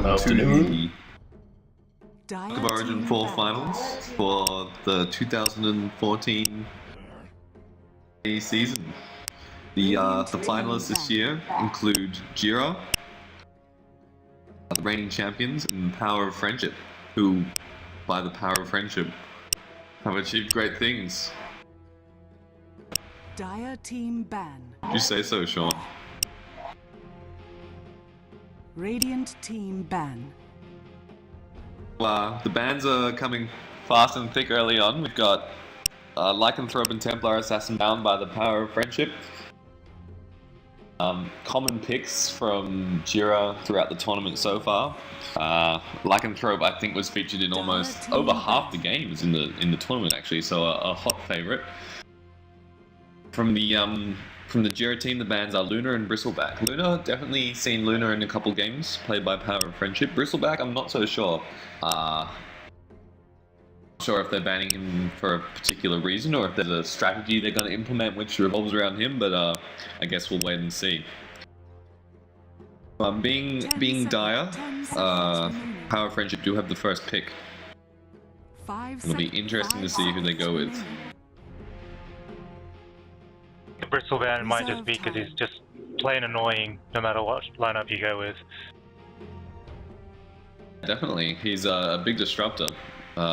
welcome to the Dire of Origin team 4 ban. finals for the 2014 season. The finalists this year include JIRA, the reigning champions, and Power of Friendship, who, by the power of friendship, have achieved great things. Dire team ban. Did you say so, Sean? Radiant team ban. The bans are coming fast and thick early on. We've got Lycanthrope and Templar Assassin down by the power of friendship. Common picks from JIRA throughout the tournament so far. Lycanthrope, I think, was featured in almost over half the games in the tournament, actually, so a hot favorite. From the JIRA team, the bans are Luna and Bristleback. Luna, definitely seen Luna in a couple games, played by Power of Friendship. Bristleback, I'm not so sure. Not sure if they're banning him for a particular reason or if there's a strategy they're going to implement which revolves around him, but I guess we'll wait and see. Being Dire, Power of Friendship do have the first pick. It'll be interesting to see who they go with. The Bristol ban might just be because he's just plain annoying no matter what lineup you go with. Definitely, he's a big disruptor. He's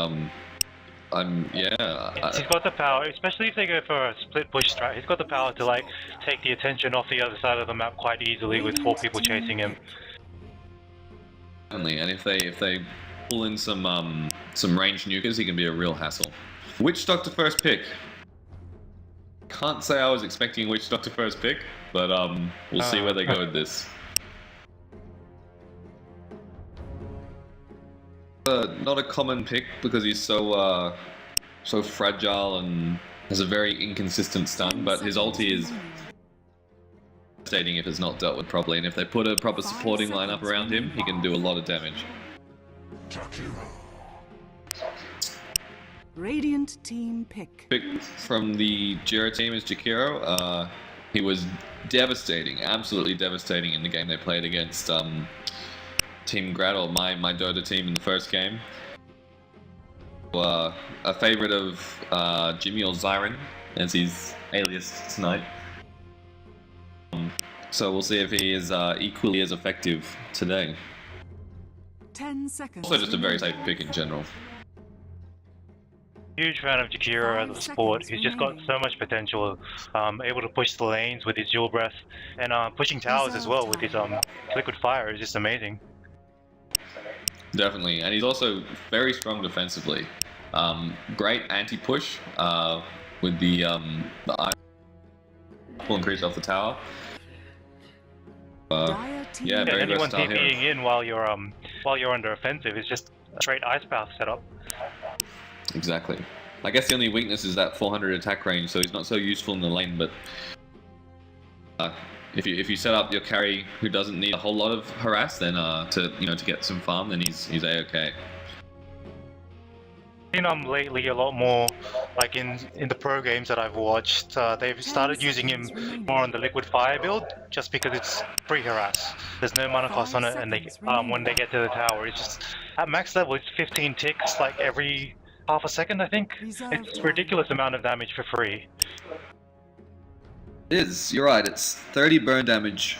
got the power, especially if they go for a split push strat. He's got the power to like take the attention off the other side of the map quite easily with 4 people chasing him. Definitely, and if they pull in some ranged nukers, he can be a real hassle. Witch Doctor first pick. Can't say I was expecting Witch Doctor first pick, but we'll see where they go with this. Not a common pick because he's so fragile and has a very inconsistent stun, but his ulti is devastating if it's not dealt with properly, and if they put a proper supporting lineup around him, he can do a lot of damage. Radiant team pick. Pick from the JIRA team is Jakiro. He was devastating, absolutely devastating in the game they played against Team Grad, or my Dota team in the first game. A favorite of Jimmy, or Zyron, as his alias tonight. So we'll see if he is equally as effective today. 10 seconds. Also just a very safe pick in general. Huge fan of Jakiro as a sport. He's just got so much potential, able to push the lanes with his dual breath, and pushing towers as well with his liquid fire is just amazing. Definitely, and he's also very strong defensively. Great anti-push with the full increase off the tower. Yeah, very anyone versatile hero. TPing in while you're under offensive is just a straight ice path setup. Exactly. I guess the only weakness is that 400 attack range, so he's not so useful in the lane, but if you set up your carry who doesn't need a whole lot of harass, then to get some farm, then he's A-okay. Lately a lot more, like in the pro games that I've watched, they've started using him more on the liquid fire build just because it's free harass. There's no mana cost on it, and they when they get to the tower, it's just at max level it's 15 ticks like every half a second, I think. It's a ridiculous amount of damage for free. It is, you're right, it's 30 burn damage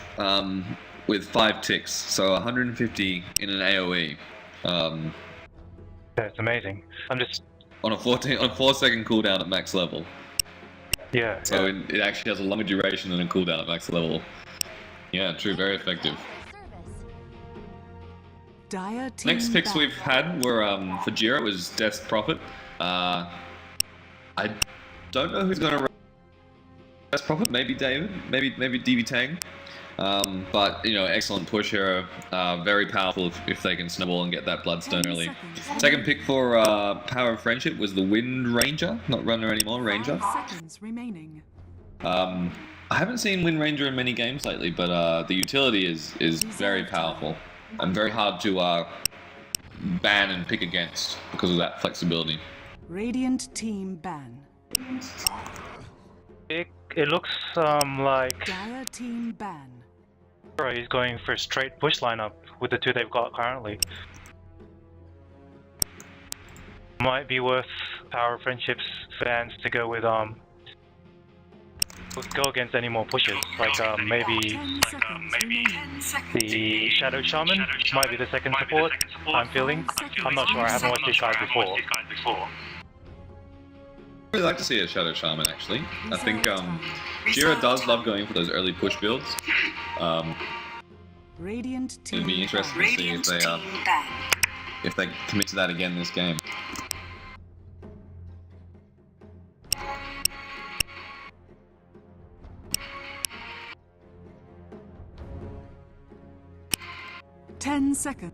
with 5 ticks, so 150 in an AoE. Yeah, it's amazing. I'm just on a 4-second cooldown at max level. Yeah. So it actually has a longer duration than a cooldown at max level. Yeah, true, very effective. Dire team Next picks ban. we've had were for JIRA was Death's Prophet. I don't know who's gonna run Death's Prophet. Maybe David, maybe DB Tang. But excellent push hero, very powerful if they can snowball and get that Bloodstone early. Second pick for Power of Friendship was the Wind Ranger, not Runner anymore, Ranger. 5 seconds remaining. I haven't seen Wind Ranger in many games lately, but the utility is very powerful and very hard to ban and pick against because of that flexibility. Radiant team ban. it looks like Dire team ban. He's going for a straight push lineup with the two they've got currently. Might be worth Power of Friendship's fans to go with go against any more pushes, like maybe 10 seconds remaining. the Shadow Shaman might be the second support. I'm feeling. I'm not sure. I haven't watched these guys before. I'd really like to see a Shadow Shaman actually. I think JIRA does love going for those early push builds. Radiant team It'd be interesting to see if they commit to that again this game. Ten seconds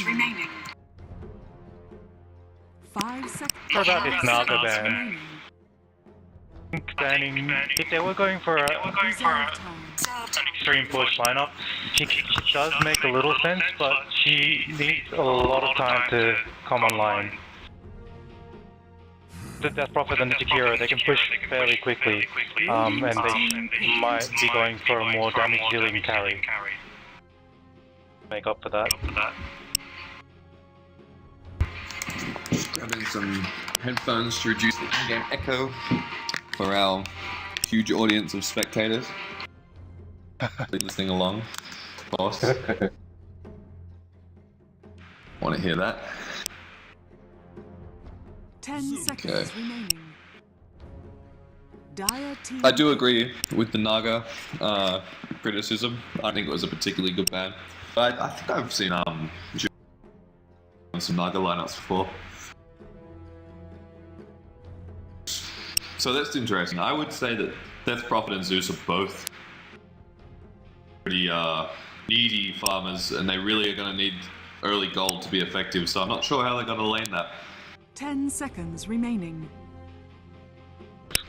remaining. 5 seconds. What about this Naga ban? Banning, if they were going for an extreme push lineup, she does make a little sense, but she needs a lot of time to come online. The Death Prophet and the JIRA, they can push fairly quickly, and they might be going for a more damage dealing carry. Make up for that. Grabbing some headphones to reduce the in-game echo for our huge audience of spectators. Listening along, of course. Want to hear that? 10 seconds remaining. Dire team. I do agree with the Naga criticism. I think it was a particularly good ban. But I think I've seen some Naga lineups before. So that's interesting. I would say that Death Prophet and Zeus are both pretty needy farmers, and they really are going to need early gold to be effective. So I'm not sure how they're going to lane that. 10 seconds remaining.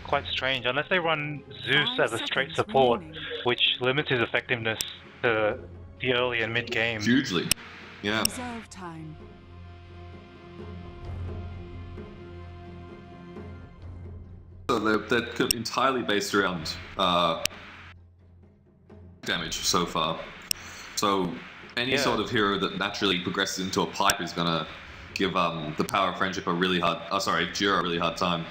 Quite strange, unless they run Zeus as a straight support, which limits his effectiveness to the early and mid game. Hugely, yeah. Reserve time. So they're entirely based around damage so far. So any sort of hero that naturally progresses into a pipe is gonna give the Power of Friendship a really hard. JIRA a really hard time.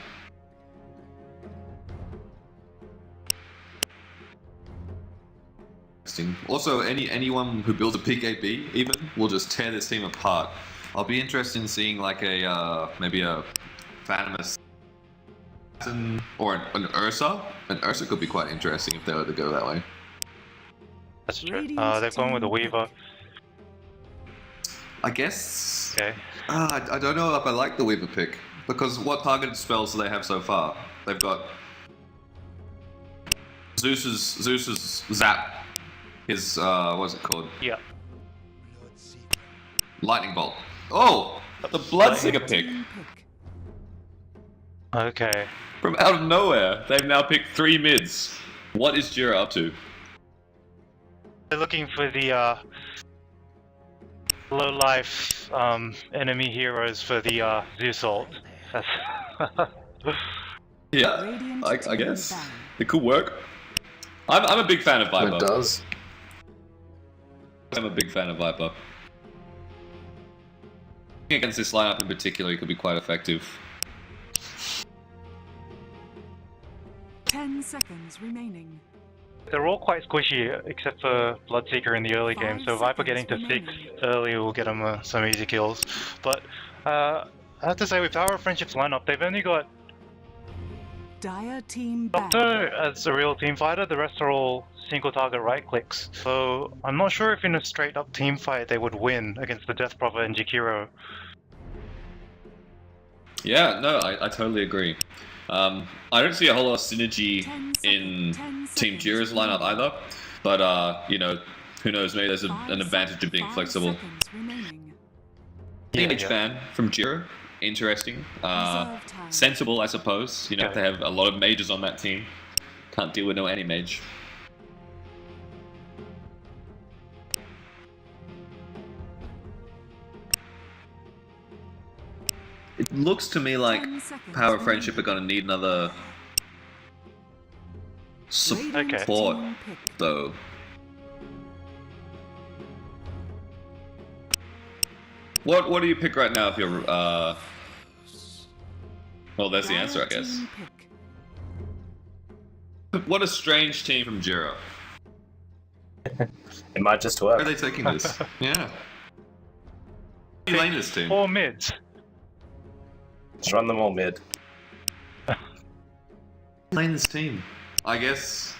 Also, anyone who builds a PKB even will just tear this team apart. I'll be interested in seeing like a maybe a Phantom Assassin or an Ursa. An Ursa could be quite interesting if they were to go that way. That's true. They've gone with a Weaver. I guess. Okay. I don't know if I like the Weaver pick because what targeted spells do they have so far? They've got Zeus's Zap. His what's it called? Yeah. Lightning Bolt. Oh, the Bloodseeker pick. Okay. From out of nowhere, they've now picked 3 mids. What is JIRA up to? They're looking for the low life enemy heroes for the Zeus ult. Yeah, I guess it could work. I'm a big fan of Viper. It does. I'm a big fan of Viper. Against this lineup in particular, he could be quite effective. 10 seconds remaining. They're all quite squishy except for Bloodseeker in the early game, so Viper getting to 6 early will get them some easy kills. But I have to say, with Power of Friendship's lineup, they've only got Dire team ban. Doctor as a real team fighter, the rest are all single target right clicks. So I'm not sure if in a straight up team fight they would win against the Death Prophet and JIRA. Yeah, no, I totally agree. I don't see a whole lot of synergy in Team JIRA's lineup either, but you know, who knows, maybe there's an advantage of being flexible. Teenage fan from JIRA, interesting. Sensible, I suppose. You know, if they have a lot of mages on that team, can't deal with no anti-mage. It looks to me like Power of Friendship are going to need another support, though. What do you pick right now if you're well, there's the answer, I Dire guess. team pick. What a strange team from JIRA. It might just Where are work. they taking this? Yeah. Elena's team. 4 mids. Just run them all mid. Elena's team. I guess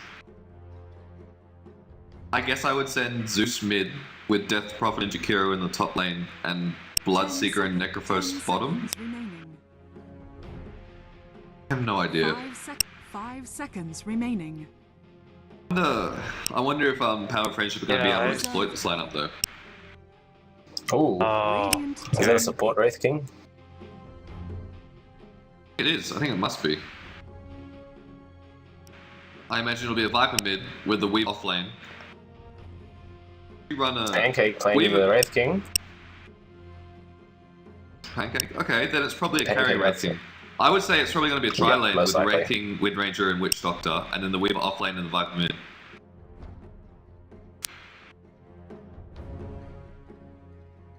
I would send Zeus mid with Death Prophet and Jakiro in the top lane and Bloodseeker and Necrophos bottom. Remaining. I have no idea. 5 seconds remaining. I wonder if Power of Friendship are going to be Yeah, able to I- exploit this lineup though. Oh, Radiant is that a support Wraith King? It is. I think it must be. I imagine it'll be a Viper mid with the Weave off lane. We run a Pancake playing Weave- the Wraith King. Pancake. Okay, then it's probably a Pancake carry Wraith Wraith King. King. I would say it's probably going to be a tri Yeah, lane most with the Wraith likely. King, Wind Ranger, and Witch Doctor, and then the Weaver off lane and the Viper mid.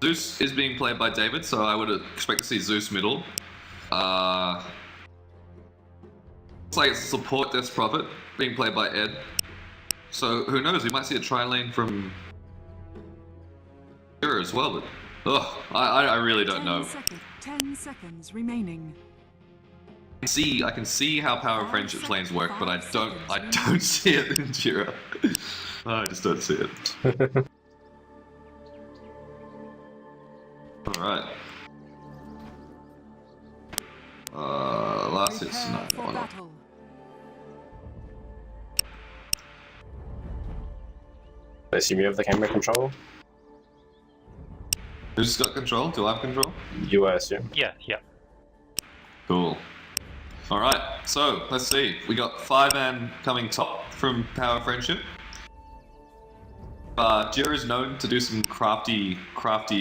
Zeus is being played by David, so I would expect to see Zeus middle. It's like it's a support Death Prophet being played by Ed. So who knows? We might see a tri lane from JIRA as well. But I really don't know. 10 seconds remaining. I can see how Power of Friendship lanes work, but I don't see it in JIRA. I just don't see it. Alright. Last hit's Prepare no, for why not? battle. I assume you have the camera control? Who's got control? Do I have control? You, I assume. Yeah. Cool. Alright, so let's see. We got 5-man coming top from Power of Friendship. JIRA is known to do some crafty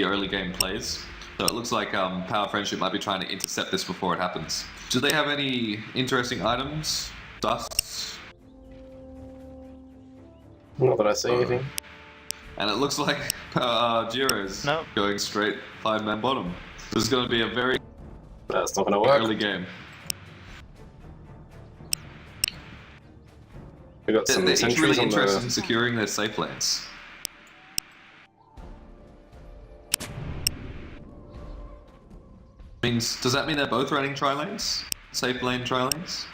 early game plays. So it looks like Power of Friendship might be trying to intercept this before it happens. Do they have any interesting items? Dusts? Not that I see anything. And it looks like JIRA is No. going straight 5-man bottom. This is going to be a very That's not gonna work. early game. We got They're some each sentries really on interested in the. securing their safe lanes. Does that mean they're both running tri-lanes? Safe lane tri-lanes?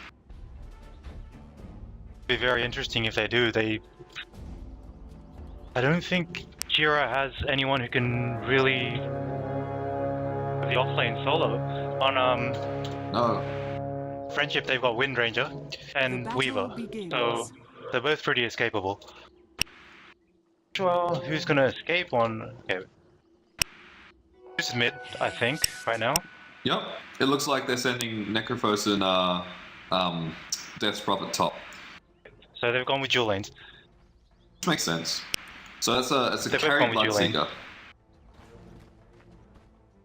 Be very interesting if they do. I don't think JIRA has anyone who can really the offlane solo. On No. Friendship, they've got Wind Ranger and The Weaver, battle begins. so they're both pretty escapable. Well, who's gonna escape on? Okay, this is mid, I think, right now. Yep. It looks like they're sending Necrophos and Death's Prophet top. So they've gone with dual lanes. Which makes sense. So that's a They're both carry going with dual lane. Bloodseeker.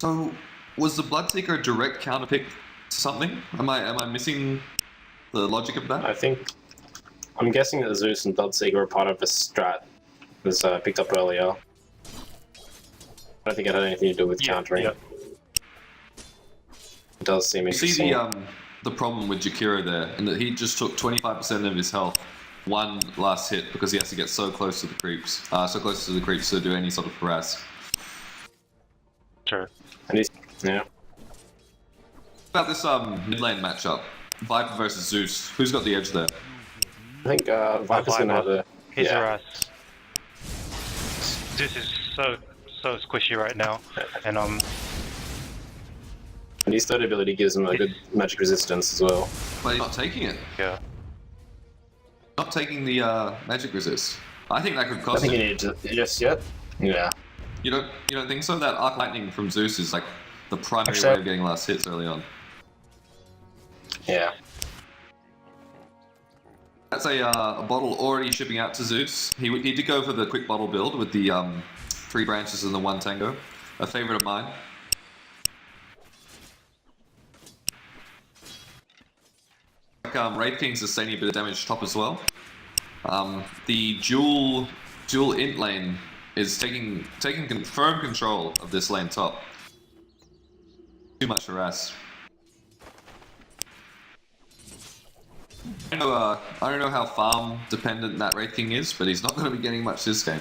So was the Bloodseeker a direct counter pick to something? Am I missing the logic of that? I think. I'm guessing that Zeus and Bloodseeker are part of a strat that was picked up earlier. I don't think it had anything to do with countering. Yeah. It does seem You see interesting. the problem with Jakiro there, in that he just took 25% of his health one last hit because he has to get so close to the creeps, to do any sort of harass. Sure. And he's, yeah. About this mid lane matchup, Viper versus Zeus, who's got the edge there? I think Viper's gonna have the. His Yeah. harass. This is so squishy right now, and And his third ability gives him a good magic resistance as well. But he's not taking it. yeah. Not taking the magic resist. I think that could I cost think him. he needs it just yet. Yeah. You don't think so? That Arc Lightning from Zeus is like the primary Actually, way of getting last hits early on. Yeah. That's a bottle already shipping out to Zeus. He did go for the quick bottle build with the 3 branches and the 1 tango. A favorite of mine. Wraith King's sustaining a bit of damage top as well. The dual int lane is taking firm control of this lane top. Too much harass. I don't know how farm dependent that Wraith King is, but he's not going to be getting much this game.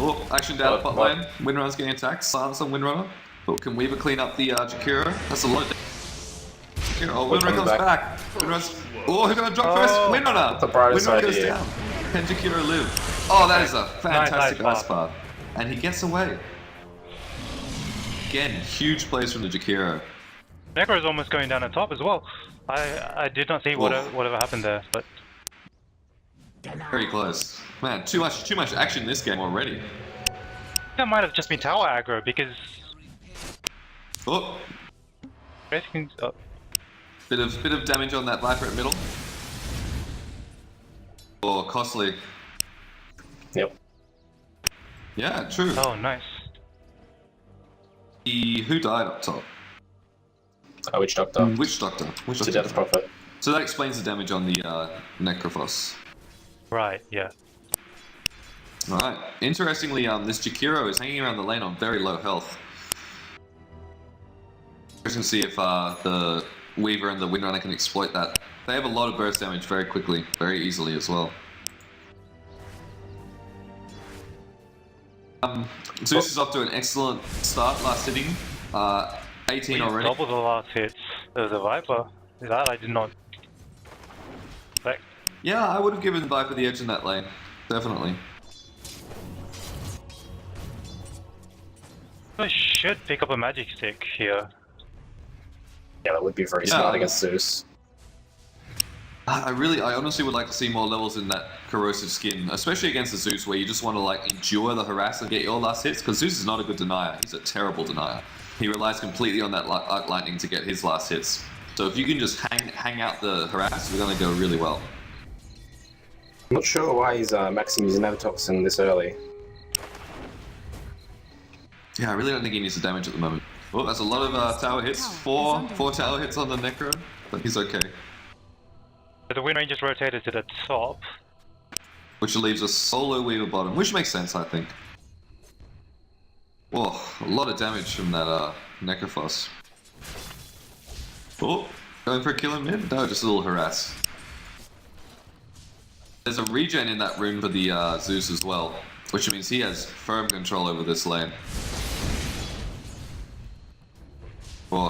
Oh, action down at bot lane. Windrunner's getting attacked. Silence on Windrunner. But can Weaver clean up the JIRA? That's a lot of damage. Oh, Windrunner comes back. Windrunner's... Oh, who's going to drop first? Windrunner! The brightest Windrunner goes idea. down. Can JIRA live? Oh, that is a fantastic Nice ice path. And he gets away. Again, huge plays from the JIRA. Necro is almost going down the top as well. I did not see whatever happened there, but Very close. Man, too much action in this game already. that might have just been tower aggro because Oh, basically, bit of damage on that Viper at middle. Oh, costly. Yep. Yeah, true. oh nice. Who died up top? Witch Doctor. Witch Doctor. Witch It's a Doctor. Death Prophet. So that explains the damage on the Necrophos. Right, yeah. Alright. Interestingly, this JIRA is hanging around the lane on very low health. Interesting to see if the Weaver and the Windrunner can exploit that. They have a lot of burst damage very quickly, very easily as well. Zeus is off to an excellent start last hitting. 18 We already. double the last hits of the Viper. That I did not expect. Yeah, I would have given Viper the edge in that lane. Definitely. I should pick up a magic stick here. Yeah, that would be very Yeah. smart against Zeus. I honestly would like to see more levels in that corrosive skin, especially against the Zeus, where you just want to like endure the harass and get your last hits. Because Zeus is not a good denier; he's a terrible denier. He relies completely on that arc lightning to get his last hits. So if you can just hang out the harass, you're going to go really well. I'm not sure why he's maxing his Navitoxin this early. Yeah, I really don't think he needs the damage at the moment. Oh, that's a lot of tower hits. Four tower hits on the Necro, but he's okay. But the Wind Ranger's rotated to the top. Which leaves a solo Weaver bottom, which makes sense, I think. Oh, a lot of damage from that Necrophos. Oh, going for a kill in mid? No, just a little harass. There's a regen in that rune for the Zeus as well, which means he has firm control over this lane. Oh,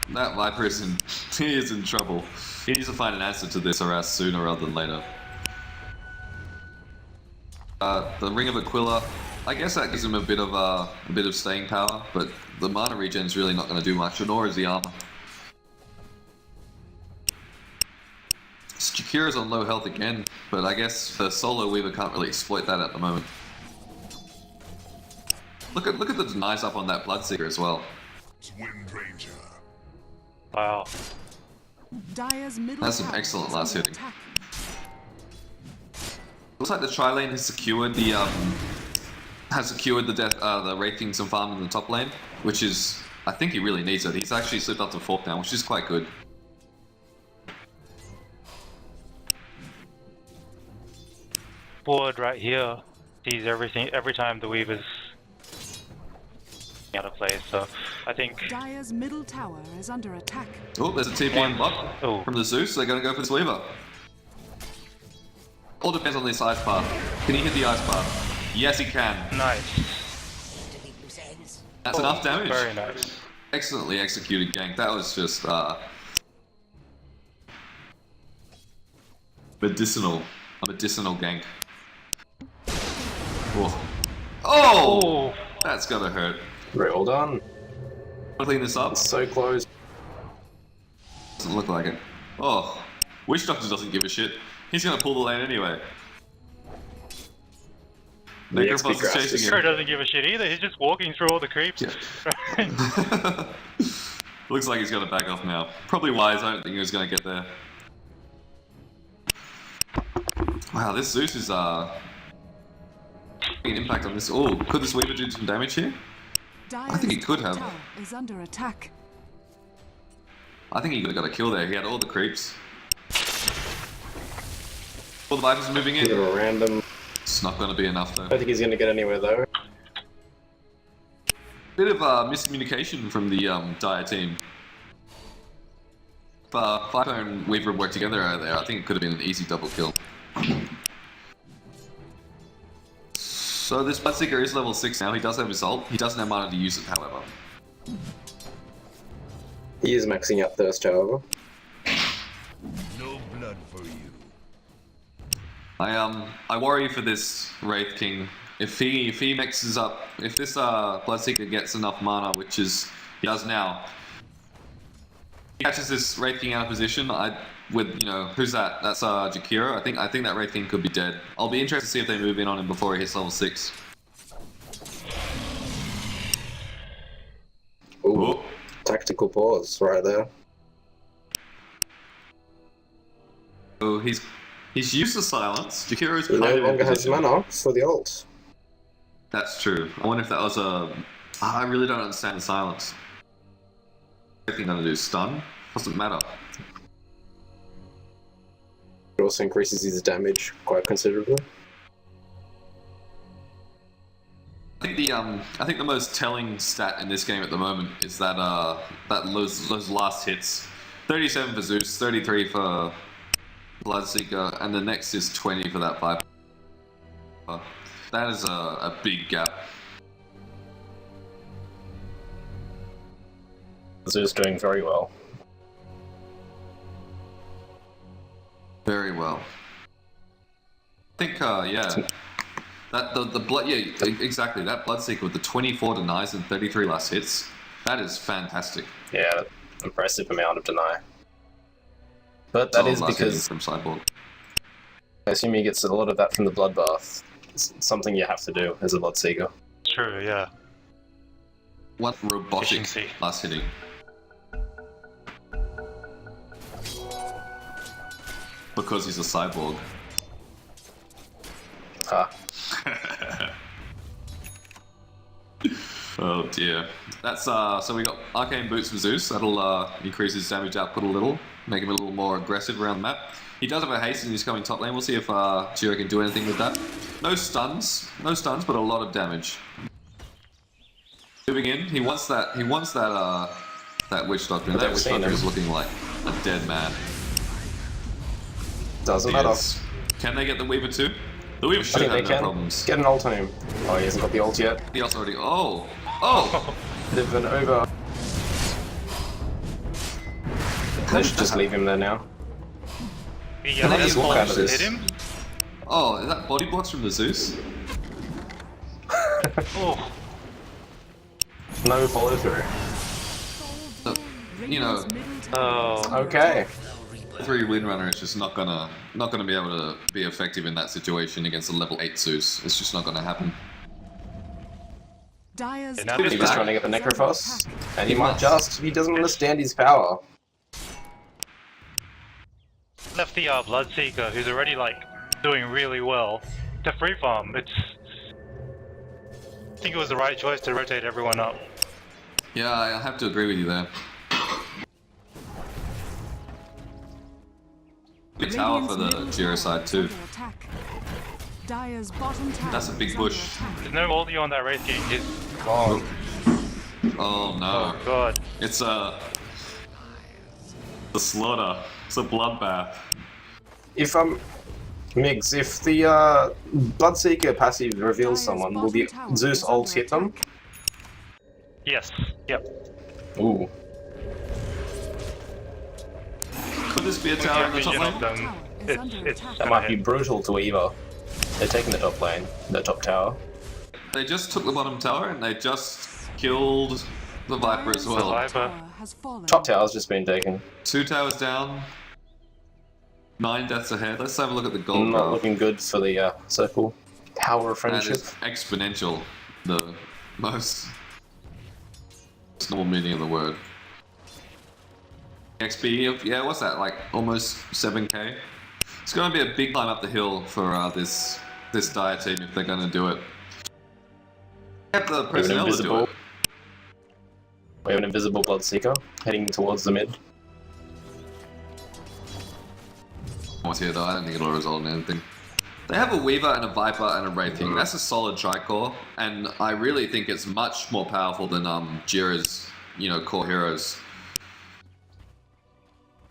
that Viper is he is in trouble. He needs to find an answer to this harass sooner rather than later. The Ring of Aquila, I guess that gives him a bit of staying power, but the mana regen is really not going to do much, nor is the armor. JIRA's on low health again, but I guess the solo Weaver can't really exploit that at the moment. Look at the denies up on that Bloodseeker as well. Wind Ranger. Wow. Dire's middle That's some tower excellent is last under hitting. attack. Looks like the tri-lane has secured the death the Wraith King some farm in the top lane, which is I think he really needs it. He's actually slipped up to 4th now, which is quite good. Board right here sees everything every time the Weaver's out of play, so I think Dire's middle tower is under attack. Oh, there's a TP in bot Oh. from the Zeus. They're going to go for this Weaver. All depends on this ice path. Can he hit the ice path? Yes, he can. nice. That's enough damage. Very nice. Excellently executed gank. That was just medicinal. A medicinal gank. Oh. Oh! That's gotta hurt. Very well done. Clean this up. So close. Doesn't look like it. Oh. Witch Doctor doesn't give a shit. He's gonna pull the lane anyway. The Necrophos XP is grass chasing is- him. Sure doesn't give a shit either. He's just walking through all the creeps. Yeah. Looks like he's gonna back off now. Probably wise. I don't think he was gonna get there. Wow, this Zeus is making an impact on this. Oh, could this Weaver do some damage here? Dire's think he could top have. tower is under attack. I think he could have got a kill there. He had all the creeps. All the Vipers moving Bit in. of a random. It's not gonna be enough though. I don't think he's going to get anywhere though. Bit of miscommunication from the Dire team. If Fighter and Weaver worked together out there, I think it could have been an easy double kill. So this Bloodseeker is level 6 now. He does have his ult. He doesn't have mana to use it, however. He is maxing out Thirst, however. No blood for you. I worry for this Wraith King. If he mixes up, if this Bloodseeker gets enough mana, which is he does now, he catches this Wraith King out of position. With who's that? That's JIRA. I think that Wraith King could be dead. I'll be interested to see if they move in on him before he hits level 6. Ooh, tactical pause right there. Oh, he's used the silence. JIRA's He kind no of longer in has position. mana for the ult. That's true. I wonder if that was a. I really don't understand the silence. Everything gonna do stun doesn't matter. It also increases his damage quite considerably. I think the most telling stat in this game at the moment is that those last hits. 37 for Zeus, 33 for Bloodseeker, and the next is 20 for that 5. That is a big gap. Zeus doing very well. Very well. I think yeah. That the blood exactly that Bloodseeker with the 24 denies and 33 last hits. That is fantastic. Yeah, impressive amount of deny. But that is because from Cyborg. I assume he gets a lot of that from the Bloodbath. It's something you have to do as a Bloodseeker. True, yeah. What robotic Efficiency. last hitting. Because he's a cyborg. Ah, Oh dear. That's so we got Arcane Boots for Zeus. That'll increase his damage output a little, make him a little more aggressive around the map. He does have a haste and he's coming top lane. We'll see if JIRA can do anything with that. No stuns, but a lot of damage. Moving in, he wants that that Witch Doctor. And that Witch Doctor is looking like a dead man. doesn't matter. Can they get the Weaver too? The Weaver I should think they have no can. problems. Get an ult on him. Oh, he hasn't got the ult yet. He also already. Oh! They've been over. They should just leave him there now. Yeah, they that's just walk all out of hit this? him. Oh, is that body blocks from the Zeus? Oh, No follow through. You know, Okay. 3 Windrunner is just not gonna be able to be effective in that situation against a level 8 Zeus. It's just not gonna happen. Dire's now He's he's just back. trying to get the Necrophos. And he He might must. just. He doesn't understand his power. Left the Bloodseeker, who's already like doing really well, to free farm. I think it was the right choice to rotate everyone up. Yeah, I have to agree with you there. Big tower for the JIRA side too. Dire's bottom tower That's a big is under bush. attack. There's no ulti on that Wraith King. He's... Oh, Oh no. Oh god. It's the slaughter. It's a bloodbath. if Migs, if the Bloodseeker passive reveals someone, will the Zeus ult hit them? Yes. Yep. Ooh. Could this be a tower in the top Vision of lane? them. Is under It's attack. That might be brutal to Weaver. They're taking the top lane, the top tower. They just took the bottom tower and they just killed the Viper as well. Viper. Tower has fallen. Top tower's just been taken. 2 towers down. 9 deaths ahead. Let's have a look at the gold Not graph. looking good for the circle. Power of That friendship. is exponential. The most normal meaning of the word. XP of, yeah, what's that, like almost 7k? It's going to be a big climb up the hill for this Dire team if they're going to do it. They have the We have an personnel to do invisible. it. We have an invisible Bloodseeker heading towards the mid. Almost here though, I don't think it'll result in anything. They have a Weaver and a Viper and a Wraith King. That's a solid tricore, and I really think it's much more powerful than JIRA's, core heroes.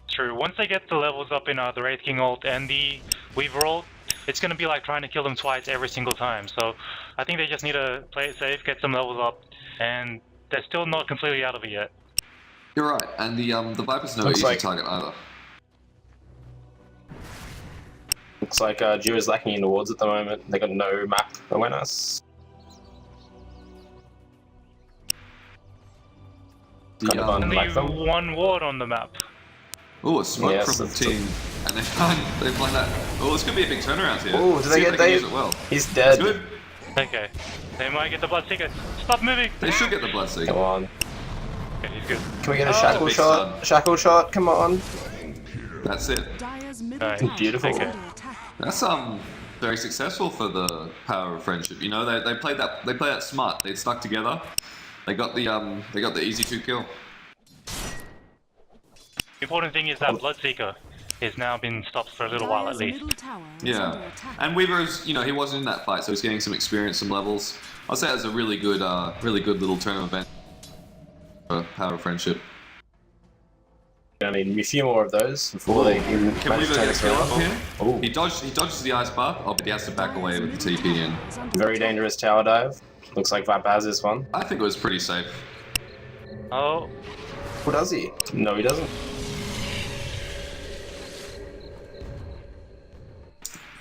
True. Once they get the levels up in the Wraith King ult and the Weaver ult, it's going to be like trying to kill them twice every single time. So I think they just need to play it safe, get some levels up, and they're still not completely out of it yet. You're right, and the Viper's no easy target either. Looks like JIRA's lacking in the wards at the moment. They got no map awareness. Kind of unlike them. Only one ward on the map. Oh, a smoke Yes, from the team, and they find that. Oh, this could be a big turnaround here. Oh, did they get Dave? Well. He's dead. Good. Okay. They might get the Bloodseeker. Stop moving! They should get the Bloodseeker. Come on. Okay, he's good. Can we get a shackle big shot? stun. Shackle shot, come on. That's it. Dire's middle Nice. tower Beautiful. is under attack. That's very successful for the power of friendship. They played that smart. They stuck together. They got the easy 2 kill. The important thing is that Bloodseeker has now been stopped for a little while at Dire's least. middle tower is Yeah, under attack. and Weaver's he wasn't in that fight, so he's getting some experience, some levels. I'll say it was a really good little tournament event for power of friendship. I need a few more of those before they can Can manage Weaver to take get a us kill around. up here? Oh, He dodges the ice bar, but he has to back away with the TP in. Is under very attack. dangerous tower dive. Looks like Viper has this one. I think it was pretty safe. Oh, What does he? No, he doesn't.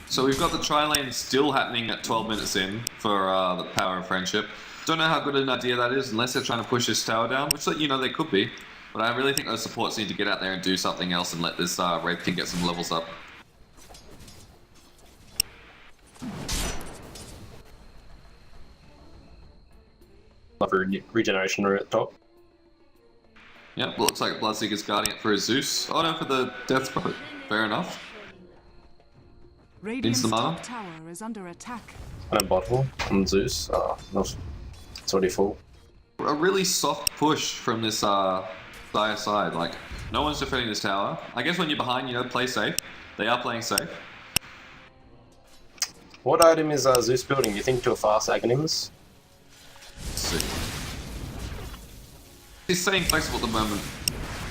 So we've got the tri-lane still happening at 12 minutes in for the power of friendship. Don't know how good an idea that is unless they're trying to push this tower down, which they could be. But I really think those supports need to get out there and do something else and let this Wraith King get some levels up. Love a regeneration route at top. Yep, looks like Bloodseeker's guarding it for his Zeus. Oh no, for the Death Prophet. Fair enough. Radiant's the mana. top tower is under attack. And a bottle on Zeus. Oh, not. It's already full. A really soft push from this Dire side. Like, no one's defending this tower. I guess when you're behind, play safe. They are playing safe. What item is Zeus building? You think to a fast Aghanims? Let's see. He's staying flexible at the moment,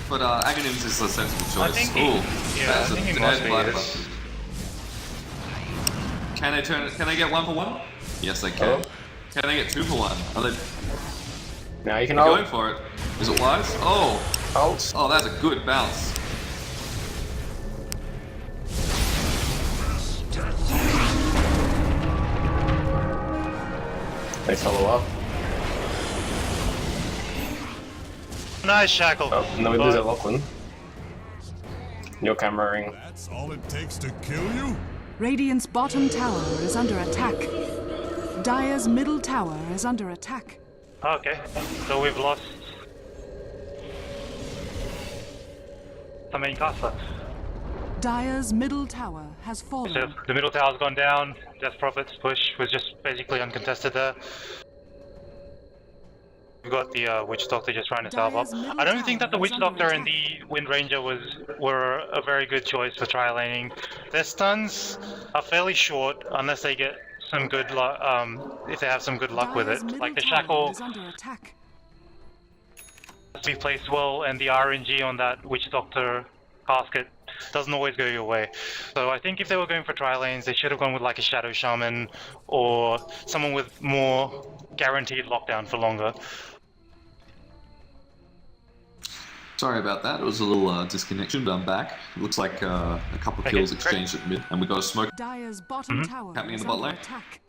but Aghanims is a sensible choice. I think That's I think he a must dead be, Viper. yes. Can they turn it? Can they get 1 for 1? Yes, they can. Oh. Can they get 2 for 1? Are they Now you can going ult. for it? Is it wise? Oh, Ult. oh, that's a good bounce. They follow up. Nice shackle. Oh, and then we lose our Lachlan. Your camera ring. That's all it takes to kill you? Radiant's bottom tower is under attack. Dire's middle tower is under attack. Okay, so we've lost the main caster. Dire's middle tower has fallen. So the middle tower's gone down. Death Prophet's push was just basically uncontested there. We've got the Witch Doctor just trying to salve up. Dire's middle I don't think that the tower Witch is under Doctor and attack. the Wind Ranger were a very good choice for tri-laning. Their stuns are fairly short unless they get some good luck. If they have some good luck with Dire's it, middle like the tower shackle is under attack. has to be placed well, and the RNG on that Witch Doctor casket doesn't always go your way. So I think if they were going for tri-lanes, they should have gone with like a Shadow Shaman or someone with more guaranteed lockdown for longer. Sorry about that. It was a little disconnection, but I'm back. It looks like a couple of kills Okay, exchanged at mid, and we got a smoke. Dire's bottom tower Happening in is the bot under lane. attack.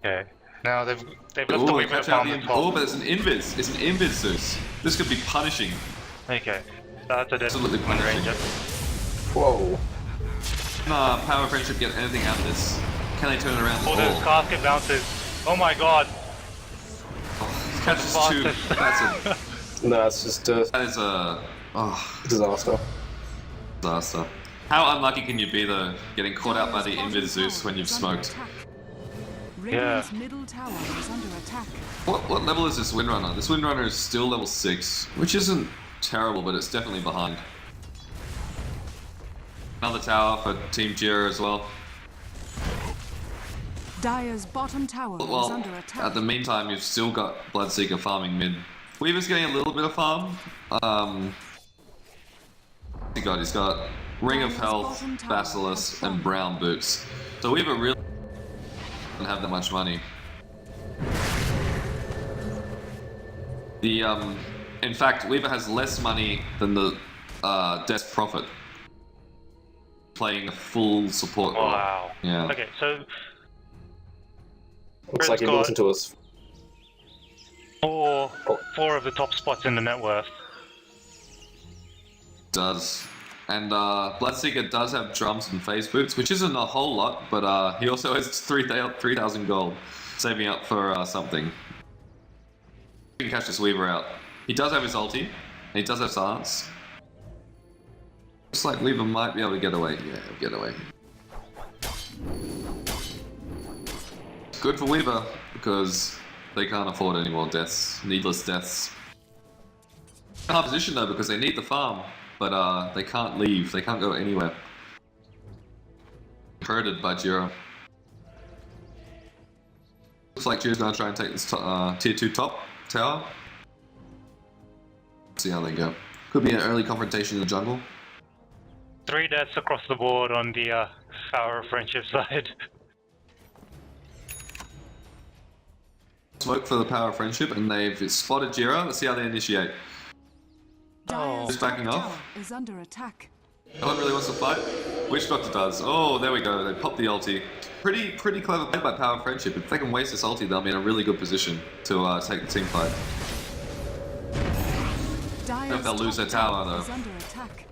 Okay. Now they've left Oh, away with catch a out farm the as invis. Oh, well. but it's an invis. It's an invis Zeus. This could be punishing. Okay. That's a dead Absolutely Wind punishing. Ranger. Whoa. Can Power of Friendship get anything out of this? Can they turn it around? Oh, those casket bounces. Oh my god. Catches two. fastest. That's a. No, it's just a That is a. Oh, disaster. disaster. How unlucky can you be though, getting caught out by the Dire's invis Zeus bottom when tower you've is under smoked? attack. Radiant's middle tower is under attack. What level is this Windrunner? This Windrunner is still level 6, which isn't terrible, but it's definitely behind. Another tower for Team JIRA as well. Dire's bottom tower is Well, under attack. at the meantime, you've still got Bloodseeker farming mid. Weaver's getting a little bit of farm. He's got Ring of Health, Basilisk, and Brown Boots. So Weaver really doesn't have that much money. In fact, Weaver has less money than the Death Prophet. Playing a full support role. Wow. Yeah. Okay, so Looks like he got- listened to us. four of the top spots in the net worth. Does. And Bloodseeker does have drums and phase boots, which isn't a whole lot, but he also has 3,000 gold, saving up for something. We can catch this Weaver out. He does have his ulti, and he does have silence. Looks like Weaver might be able to get away. Yeah, he'll get away. Good for Weaver, because they can't afford any more deaths, needless deaths. Hard position though, because they need the farm. But they can't leave, they can't go anywhere. Herded by JIRA. Looks like JIRA's gonna try and take this tier 2 top tower. See how they go. Could be an early confrontation in the jungle. 3 deaths across the board on the Power of Friendship side. Smoke for the Power of Friendship, and they've spotted JIRA. Let's see how they initiate. Dire's Just backing top off. tower is under attack. No one really wants to fight. Witch Doctor does. Oh, there we go. They popped the ulti. Pretty clever play by Power of Friendship. If they can waste this ulti, they'll be in a really good position to take the team fight. I don't know if they'll lose their tower though. Is under attack.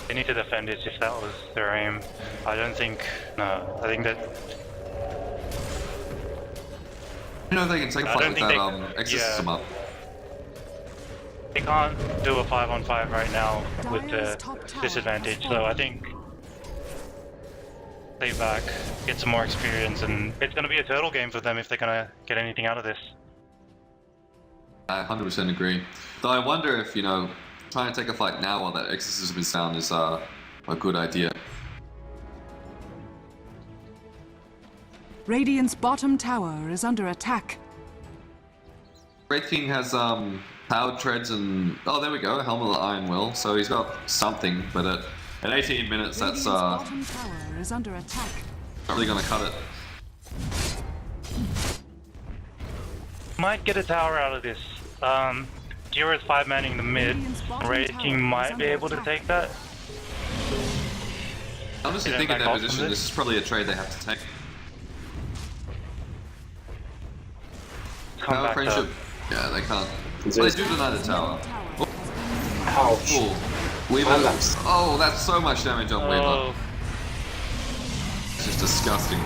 They need to defend it if that was their aim. I don't think. No, I think that. You know if they can take a I fight don't with think that they- exorcism yeah. up. They can't do a 5-on-5 right now with Dire's the top tower disadvantage, has so I fallen. think stay back, get some more experience, and it's going to be a turtle game for them if they're going to get anything out of this. I 100% agree. Though I wonder if, you know, trying to take a fight now while that exorcism is down is a good idea. Radiant's bottom tower is under attack. Wraith King has powered treads and there we go, Helmet of the Iron Will. So he's got something, but at 18 minutes that's Radiant's bottom tower is under attack. not really gonna cut it. Might get a tower out of this. JIRA is 5-manning the mid. Radiant's bottom Wraith tower King is might be under able to attack. take that. Honestly, Did think I in back their off from position, this? this is probably a trade they have to take. Come Power back Friendship, up. yeah, they can't. Is Well, it- they do deny the tower. Ouch. Ooh. Weaver. And that's- Oh, that's so much damage on Weaver. Oh, It's just disgusting.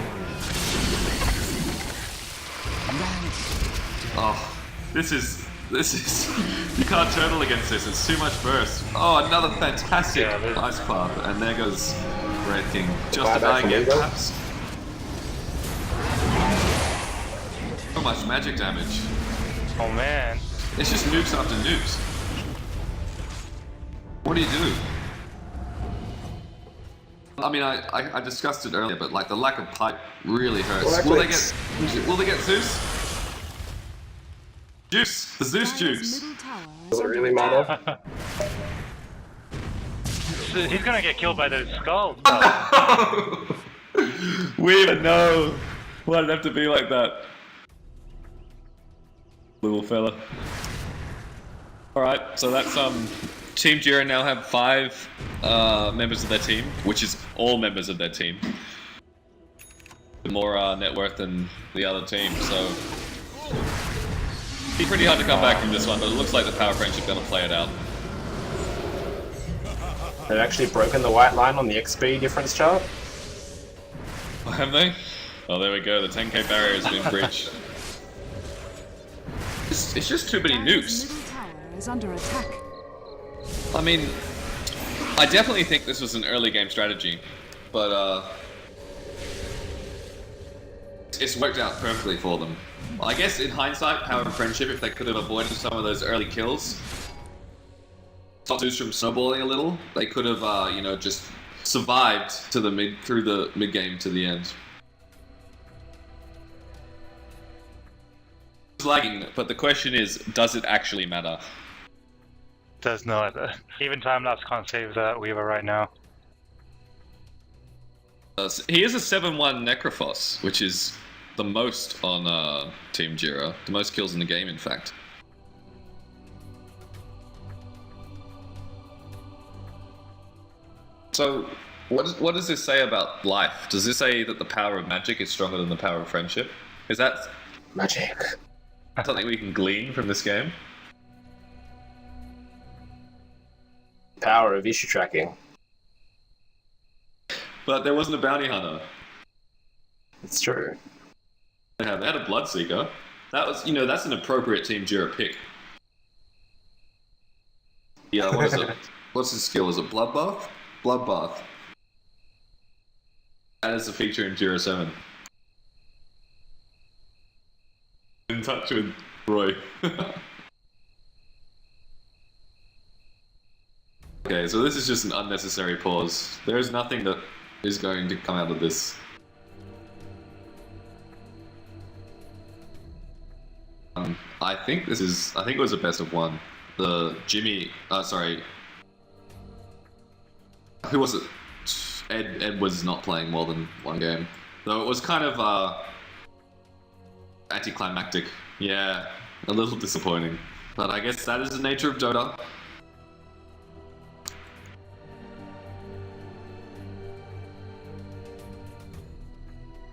Oh, this is, you can't turtle against this, it's too much burst. Oh, another fantastic Yeah, there's- Ice Club, and there goes Wraith King. Buyback Justifying from it, Weaver. perhaps. So much magic damage. oh man. It's just nukes after nukes. What do you do? I mean, I discussed it earlier, but like the lack of pipe really hurts. Well, Will actually, they get Zeus? Juice! The Zeus Dire's juice! middle tower is Does it under really attack. matter? So he's gonna get killed by those skulls. Weaver, no! Why did it have to be like that? Little fella. Alright, so that's Team JIRA now have 5 members of their team, which is all members of their team. More net worth than the other team, so it'd be pretty hard to come back from this one, but it looks like the Power Friendship gonna play it out. They've actually broken the white line on the XP difference chart. Have they? Oh, there we go, the 10k barrier has been breached. It's just too many Dire's nukes. middle tower is under attack. I mean, I definitely think this was an early game strategy, but it's worked out perfectly for them. I guess in hindsight, Power of Friendship, if they could have avoided some of those early kills, stopped Zeus from snowballing a little, they could have, you know, just survived to the through the mid game to the end. It's lagging, but the question is, does it actually matter? Does not. Even time-lapse can't save that Weaver right now. He is a 7-1 Necrophos, which is the most on Team JIRA. The most kills in the game, in fact. So, what does this say about life? Does this say that the power of magic is stronger than the power of friendship? Is that Magic. something we can glean from this game? Power of issue tracking. But there wasn't a bounty hunter. It's true. They had a Bloodseeker. That was, you know, that's an appropriate Team JIRA pick. Yeah, what is it? What's his skill? Is it Bloodbath? Bloodbath. That is a feature in JIRA 7. In touch with Roy. Okay, so this is just an unnecessary pause. There is nothing that is going to come out of this. I think it was a best of one. The Jimmy, sorry. Who was it? Ed was not playing more than one game. Though it was kind of, anticlimactic. Yeah, a little disappointing. But I guess that is the nature of Dota.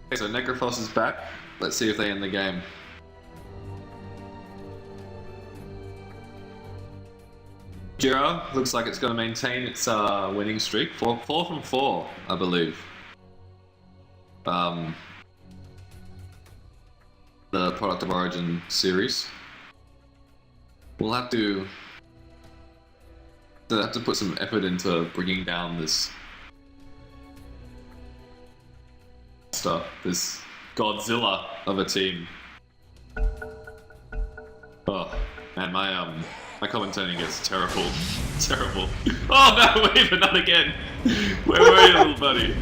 Okay, so Necrophos is back. Let's see if they end the game. JIRA looks like it's going to maintain its winning streak. 4 from 4, I believe. The Product of Origin series. We'll have to put some effort into bringing down this stuff, this Godzilla of a team. Oh man, my commentating gets terrible. Terrible. Oh no, Weaver, not again! Where were you, little buddy?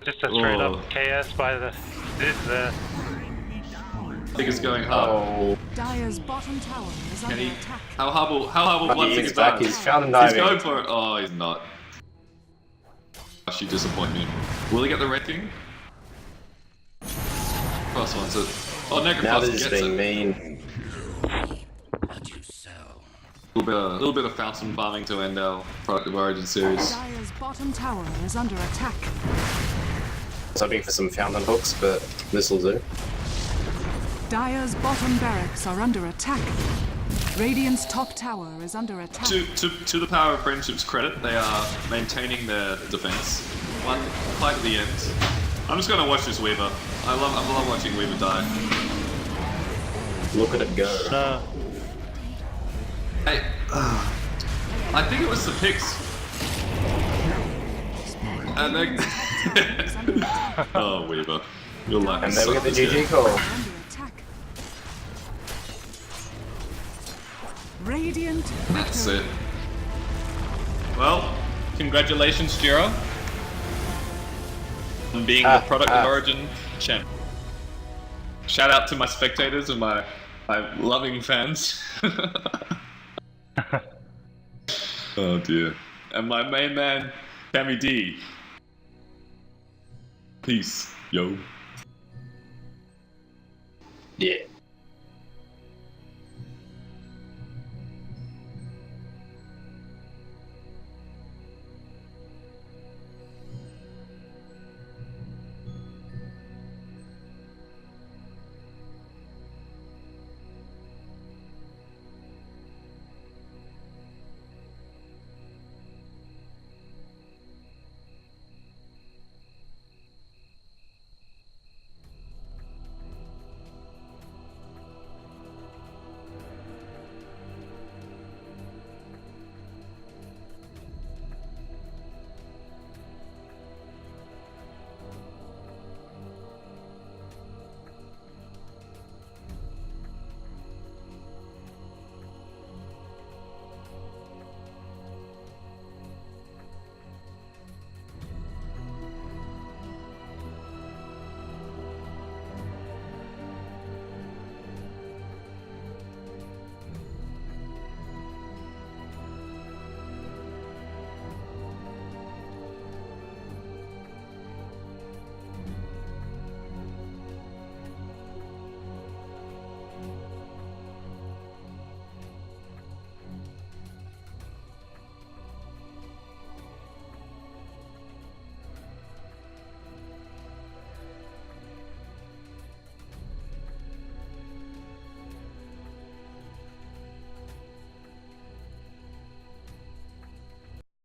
Just a straight up KS by the... I think it's going hard. Oh, Dire's bottom tower is under attack. How humble once he's again back. dies. He's found He's diving. going for it. Oh, he's not. Gosh, you disappoint me. Will he get the red king? Cross wants it. Oh, now Necrophos this is gets being it. mean. A little bit of fountain farming to end our Product of Origin series. Dire's bottom tower is under attack. I was hoping for some fountain hooks, but this'll do. Dire's bottom barracks are under attack. Radiant's top tower is under attack. To the Power of Friendship's credit, they are maintaining their defense. One fight at the end. I'm just gonna watch this Weaver. I love watching Weaver die. Look at it go. No. Hey, I think it was the picks. And then... Oh, Weaver. You're like... And then we get the GG call. Under attack. Radiant That's victory. it. Well, congratulations, JIRA, on being the Product of Origin champ. Shout out to my spectators and my loving fans. Oh dear. And my main man, Cammy D. Peace, yo. Yeah.